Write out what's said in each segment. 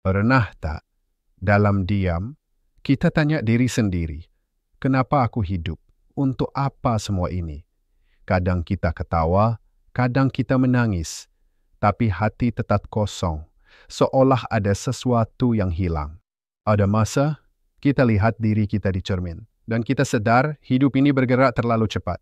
Pernah tak, dalam diam, kita tanya diri sendiri, kenapa aku hidup? Untuk apa semua ini? Kadang kita ketawa, kadang kita menangis, tapi hati tetap kosong, seolah ada sesuatu yang hilang. Ada masa, kita lihat diri kita di cermin, dan kita sadar hidup ini bergerak terlalu cepat.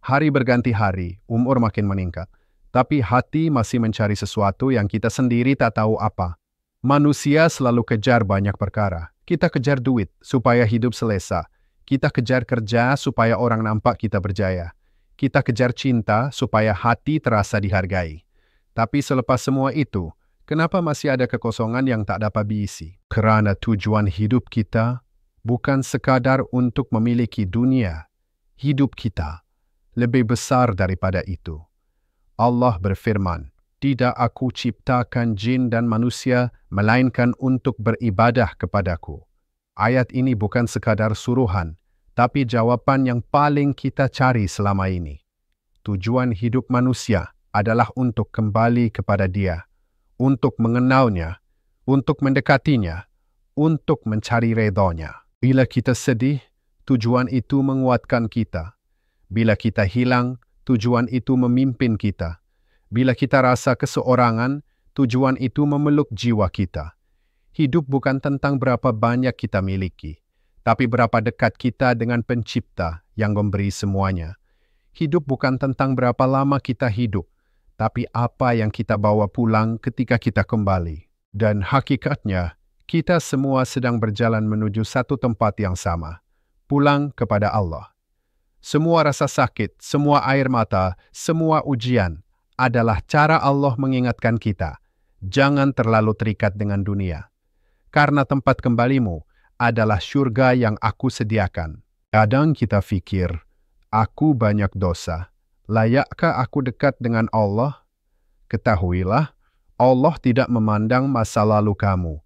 Hari berganti hari, umur makin meningkat, tapi hati masih mencari sesuatu yang kita sendiri tak tahu apa. Manusia selalu kejar banyak perkara. Kita kejar duit supaya hidup selesa. Kita kejar kerja supaya orang nampak kita berjaya. Kita kejar cinta supaya hati terasa dihargai. Tapi selepas semua itu, kenapa masih ada kekosongan yang tak dapat diisi? Kerana tujuan hidup kita bukan sekadar untuk memiliki dunia. Hidup kita lebih besar daripada itu. Allah berfirman, "Tidak aku ciptakan jin dan manusia, melainkan untuk beribadah kepadaku." Ayat ini bukan sekadar suruhan, tapi jawapan yang paling kita cari selama ini. Tujuan hidup manusia adalah untuk kembali kepada Dia, untuk mengenalnya, untuk mendekatinya, untuk mencari redha-Nya. Bila kita sedih, tujuan itu menguatkan kita. Bila kita hilang, tujuan itu memimpin kita. Bila kita rasa keseorangan, tujuan itu memeluk jiwa kita. Hidup bukan tentang berapa banyak kita miliki, tapi berapa dekat kita dengan Pencipta yang memberi semuanya. Hidup bukan tentang berapa lama kita hidup, tapi apa yang kita bawa pulang ketika kita kembali. Dan hakikatnya, kita semua sedang berjalan menuju satu tempat yang sama, pulang kepada Allah. Semua rasa sakit, semua air mata, semua ujian adalah cara Allah mengingatkan kita, jangan terlalu terikat dengan dunia. Karena tempat kembalimu adalah syurga yang aku sediakan. Kadang kita fikir, aku banyak dosa. Layakkah aku dekat dengan Allah? Ketahuilah, Allah tidak memandang masa lalu kamu.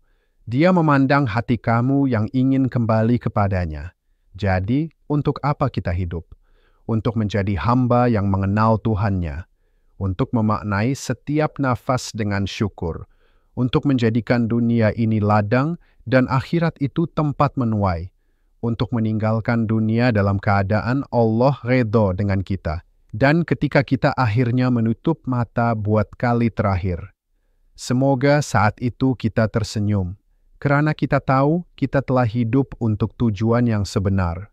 Dia memandang hati kamu yang ingin kembali kepadanya. Jadi, untuk apa kita hidup? Untuk menjadi hamba yang mengenal Tuhannya. Untuk memaknai setiap nafas dengan syukur. Untuk menjadikan dunia ini ladang dan akhirat itu tempat menuai. Untuk meninggalkan dunia dalam keadaan Allah redha dengan kita. Dan ketika kita akhirnya menutup mata buat kali terakhir. Semoga saat itu kita tersenyum. Kerana kita tahu kita telah hidup untuk tujuan yang sebenar.